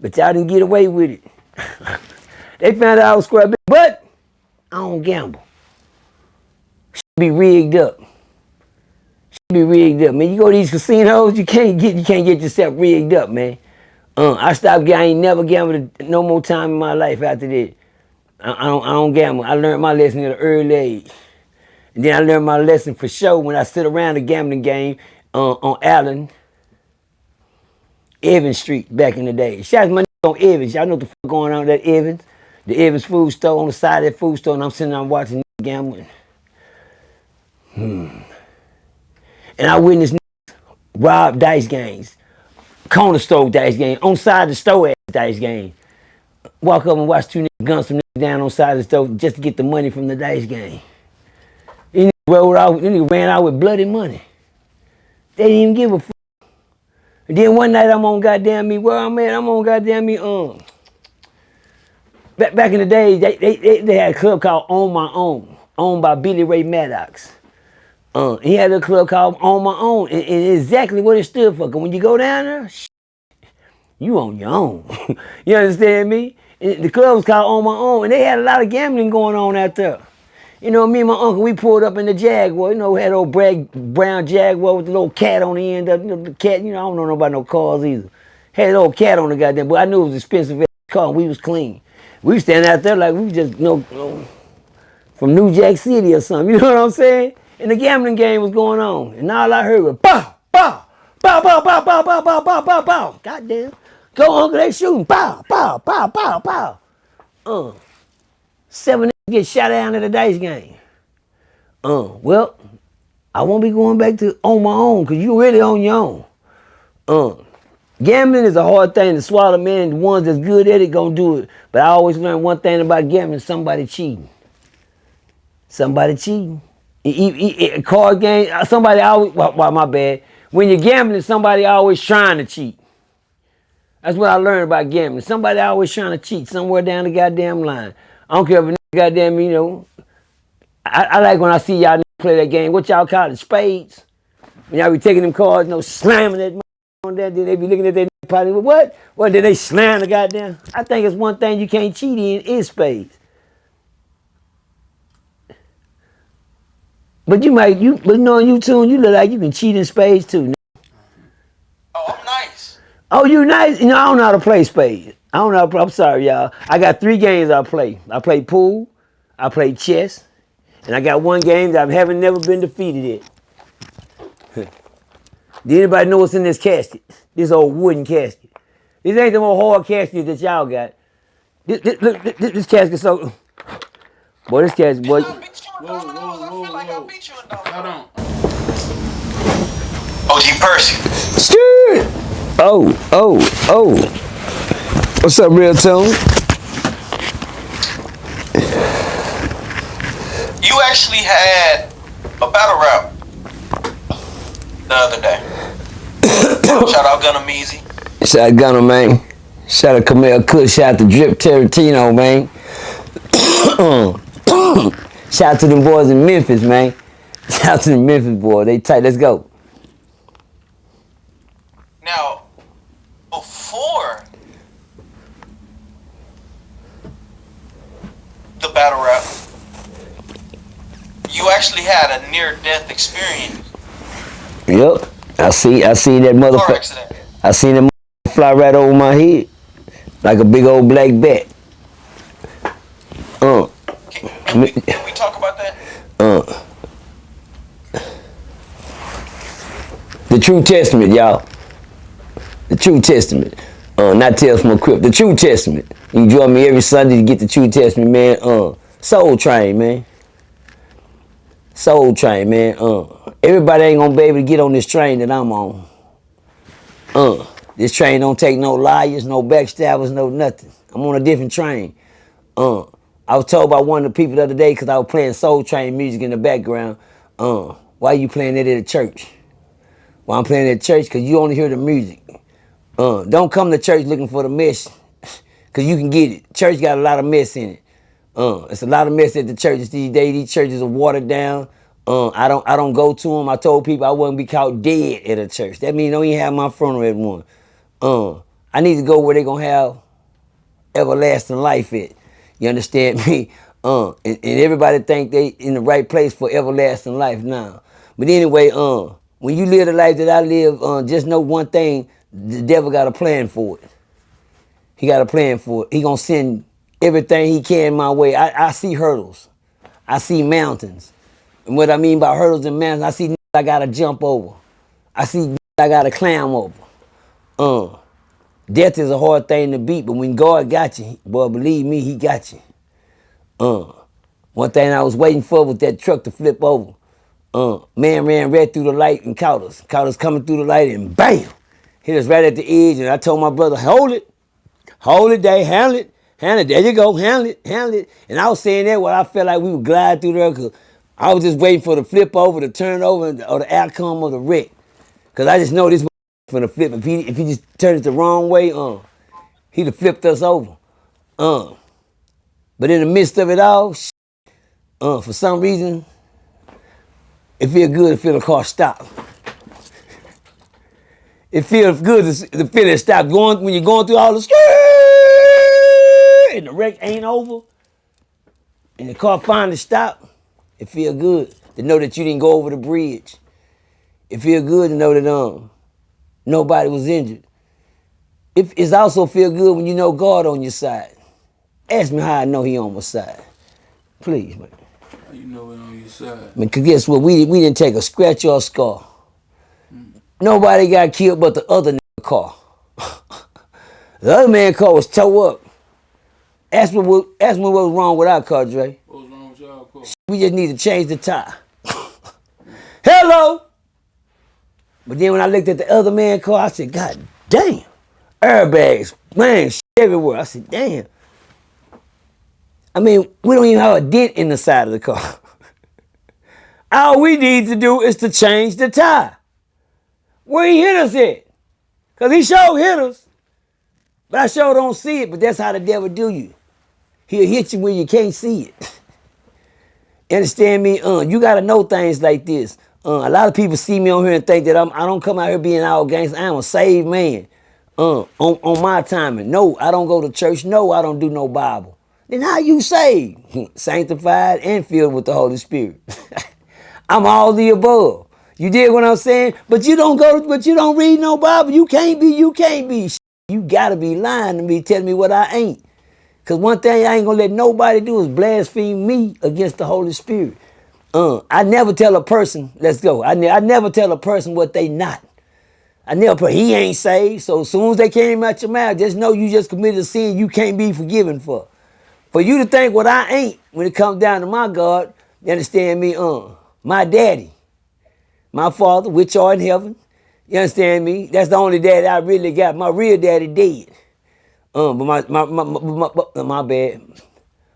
But y'all didn't get away with it. They found out I was square, but I don't gamble. Should be rigged up. Be rigged up, man. You go to these casinos, you can't get yourself rigged up, man. I stopped. I ain't never gambled no more time in my life after that. I don't gamble. I learned my lesson at an early age, and then I learned my lesson for sure when I sit around the gambling game on Allen, Evans Street back in the day. Shout out to my niggas on Evans. Y'all know what the fuck going on at that Evans, the Evans food store on the side of that food store, and I'm sitting there watching gambling. And I witnessed rob dice games, corner store dice games, on side of the store dice game. Walk up and watch two niggas gun some niggas down on side of the store just to get the money from the dice game. These niggas ran out with bloody money. They didn't even give a fuck. And then one night I'm on goddamn me, where I'm at, I'm on goddamn me, back in the day, they had a club called On My Own, owned by Billy Ray Maddox. He had a club called On My Own, and exactly what it stood for. Cause when you go down there, you on your own. You understand me? And the club was called On My Own, and they had a lot of gambling going on out there. You know, me and my uncle, we pulled up in the Jaguar. You know, we had old brown Jaguar with the little cat on the end. The cat, you know, I don't know about no cars either. Had an old cat on the goddamn, but I knew it was an expensive car, and we was clean. We was standing out there like we just, you know, from New Jack City or something. You know what I'm saying? And the gambling game was going on. And all I heard was, bow, bow, bow, bow, bow, bow, bow, bow, bow, bow, bow. Goddamn. Go, uncle, they shooting. Bow, bow, bow, bow, bow. 7 niggas get shot down at the dice game. Well, I won't be going back to On My Own, because you really on your own. Gambling is a hard thing to swallow, man. The ones that's good at it gonna do it. But I always learn one thing about gambling: somebody cheating. Somebody cheating. Card game, somebody always, well, my bad. When you're gambling, somebody always trying to cheat. That's what I learned about gambling. Somebody always trying to cheat somewhere down the goddamn line. I don't care if a goddamn, you know. I like when I see y'all play that game. What y'all call it? Spades. When y'all be taking them cards, you know, slamming that on that, then they be looking at that party. What? Well, then they slam the goddamn. I think it's one thing you can't cheat in is spades. But but knowing you too, you look like you can cheat in spades too. Oh, I'm nice. Oh, you nice? You know, I don't know how to play spades. I don't know. I'm sorry, y'all. I got 3 games I play. I play pool, I play chess, and I got 1 game that I haven't never been defeated at. Did anybody know what's in this casket? This old wooden casket. This ain't the more hard casket that y'all got. This casket so. Boy, this casket, boy. Whoa. Hold on. OG Percy. Scared. Oh. What's up, Real Tone? You actually had a battle rap the other day. Shout out Gunna Meezy. Shout out Gunna, man. Shout out Camille Cook. Shout out to Drip Tarantino, man. Shout out to them boys in Memphis, man. Shout out to the Memphis boys. They tight. Let's go. Now, before the battle rap, you actually had a near-death experience. Yep. I seen that motherfucker. I seen that motherfucker fly right over my head like a big old black bat. Can we talk about that? The True Testament, y'all. The True Testament. Not Tales from a Crypt. The True Testament. You join me every Sunday to get the True Testament, man. Soul Train, man. Soul Train, man. Everybody ain't gonna be able to get on this train that I'm on. This train don't take no liars, no backstabbers, no nothing. I'm on a different train. I was told by one of the people the other day because I was playing Soul Train music in the background. Why are you playing that at a church? Well, I'm playing at church because you only hear the music. Don't come to church looking for the mess, because you can get it. Church got a lot of mess in it. It's a lot of mess at the churches these days. These churches are watered down. I don't go to them. I told people I wouldn't be caught dead at a church. That means don't even have my funeral at one. I need to go where they gonna have everlasting life at. You understand me? And everybody think they in the right place for everlasting life now. But anyway, when you live the life that I live, just know one thing: the devil got a plan for it. He got a plan for it. He gonna send everything he can my way. I see hurdles. I see mountains. And what I mean by hurdles and mountains, I see I gotta jump over. I see I gotta climb over. Death is a hard thing to beat, but when God got you, boy, believe me, he got you. One thing I was waiting for was that truck to flip over. Man ran right through the light and caught us. Caught us coming through the light and bam! Hit us right at the edge, and I told my brother, hold it. Hold it, Dave, handle it. Handle it, there you go, handle it, handle it. And I was saying that while I felt like we would glide through there, because I was just waiting for the flip over, the turn over, or the outcome of the wreck. Because I just know this for the flip. If he just turned it the wrong way, he'd have flipped us over. But in the midst of it all, for some reason, it feels good to feel the car stop. It feels good to feel it stop. When you're going through all the and the wreck ain't over, and the car finally stopped, it feels good to know that you didn't go over the bridge. It feels good to know that nobody was injured. It also feel good when you know God on your side. Ask me how I know he on my side. Please, man. How you know it on your side? Because guess what? We didn't take a scratch or a scar. Nobody got killed but the other car. The other man's car was towed up. Ask me what was wrong with our car, Dre. What was wrong with y'all car? We just need to change the tire. Hello! But then when I looked at the other man's car, I said, God damn. Airbags, man, everywhere. I said, damn. I mean, we don't even have a dent in the side of the car. All we need to do is to change the tire. Where he hit us at? Because he sure hit us. But I sure don't see it, but that's how the devil do you. He'll hit you when you can't see it. Understand me? You got to know things like this. A lot of people see me on here and think that I don't come out here being all gangster. I am a saved man on my timing. No, I don't go to church. No, I don't do no Bible. Then how you saved? Sanctified and filled with the Holy Spirit. I'm all the above. You dig what I'm saying? But you don't read no Bible. You can't be. You gotta be lying to me, telling me what I ain't. Because one thing I ain't gonna let nobody do is blaspheme me against the Holy Spirit. I never tell a person, let's go. I never tell a person what they not. I never he ain't saved. So as soon as they came out your mouth, just know you just committed a sin you can't be forgiven for. For you to think what I ain't when it comes down to my God, you understand me? My daddy, my father, which art in heaven. You understand me? That's the only daddy I really got. My real daddy dead. But my bad.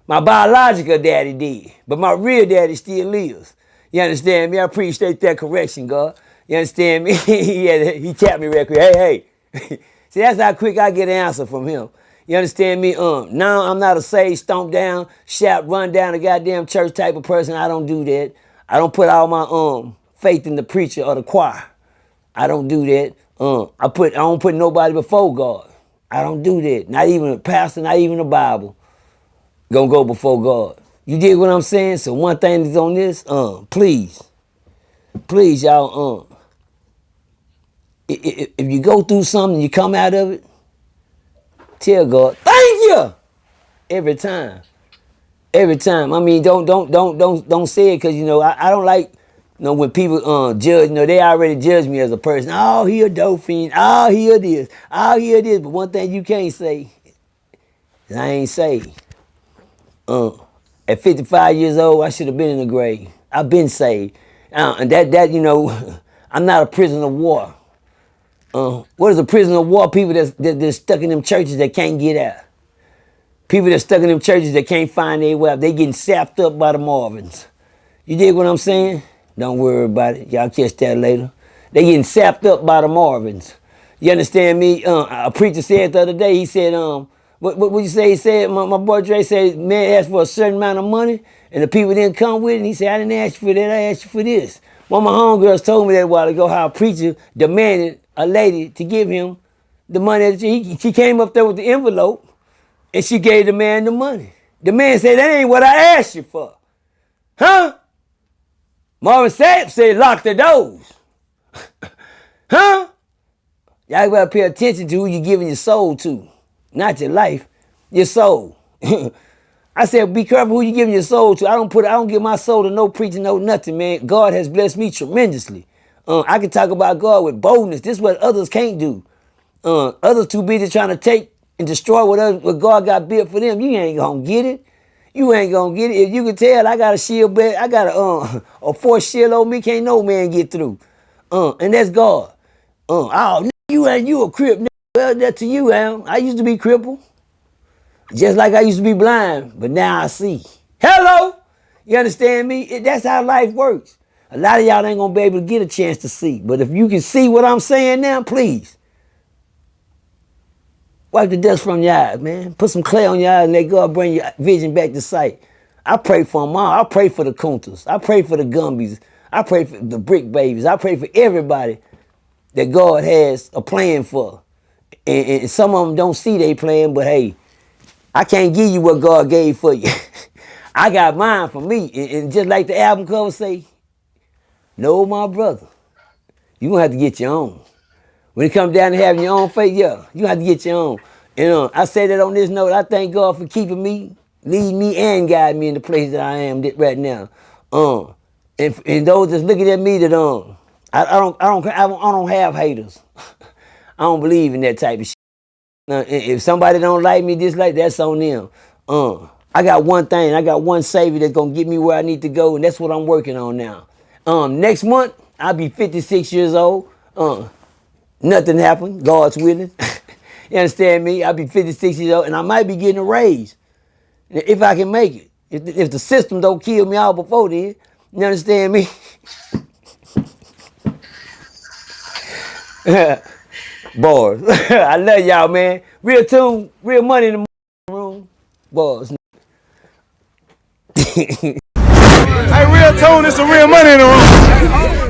My biological daddy dead. But my real daddy still lives. You understand me? I appreciate that correction, God. You understand me? He tapped me real quick. Hey. See, that's how quick I get an answer from him. You understand me? Now I'm not a sage, stomp down, shout, run down a goddamn church type of person. I don't do that. I don't put all my faith in the preacher or the choir. I don't do that. I don't put nobody before God. I don't do that. Not even a pastor, not even the Bible. Gonna go before God. You dig what I'm saying? So one thing that's on this, please, y'all, if you go through something, you come out of it, tell God, thank you, every time. Every time. I mean, don't say it, because I don't like when people judge. They already judge me as a person. Oh, he a dope fiend. Oh, he a this. Oh, he a this. But one thing you can't say is I ain't saved. At 55 years old, I should have been in the grave. I've been saved. And that I'm not a prisoner of war. What is a prisoner of war? People that's stuck in them churches that can't get out. People that stuck in them churches that can't find their way up, they getting sapped up by the Marvins. You dig what I'm saying? Don't worry about it. Y'all catch that later. They getting sapped up by the Marvins. You understand me? A preacher said the other day, he said, what you say? He said, my boy Dre said, man asked for a certain amount of money, and the people didn't come with it. And he said, I didn't ask you for that, I asked you for this. One of my homegirls told me that a while ago, how a preacher demanded a lady to give him the money. She came up there with the envelope, and she gave the man the money. The man said, that ain't what I asked you for. Huh? Marvin Sapp said, lock the doors. Huh? Y'all gotta pay attention to who you're giving your soul to. Not your life, your soul. I said, be careful who you giving your soul to. I don't give my soul to no preacher, no nothing, man. God has blessed me tremendously. I can talk about God with boldness. This is what others can't do. Others too busy trying to take and destroy what God got built for them. You ain't gonna get it. You ain't gonna get it. If you can tell, I got a shield bed. I got a force shield on me. Can't no man get through. And that's God. You a crip. Well, that to you, Al. I used to be crippled. Just like I used to be blind, but now I see. Hello? You understand me? That's how life works. A lot of y'all ain't gonna be able to get a chance to see. But if you can see what I'm saying now, please. Wipe the dust from your eyes, man. Put some clay on your eyes and let God bring your vision back to sight. I pray for them all. I pray for the Kuntas. I pray for the Gumbies. I pray for the Brick Babies. I pray for everybody that God has a plan for. And some of them don't see they plan, but hey, I can't give you what God gave for you. I got mine for me. And just like the album cover say, no, my brother, you're going to have to get your own. When it comes down to having your own faith, yeah, you have to get your own. And I say that on this note, I thank God for keeping me, leading me, and guiding me in the place that I am right now. And those that's looking at me that I don't have haters. I don't believe in that type of shit. If somebody don't like me, dislike, that's on them. I got one thing. I got one Savior that's gonna get me where I need to go, and that's what I'm working on now. Next month I'll be 56 years old. Nothing happened. God's willing. You understand me? I'll be 56 years old, and I might be getting a raise if I can make it. If the system don't kill me out before then, you understand me? Boys, I love y'all, man. Real tune, real money in the room. Boys. Hey, real tune, it's some real money in the room.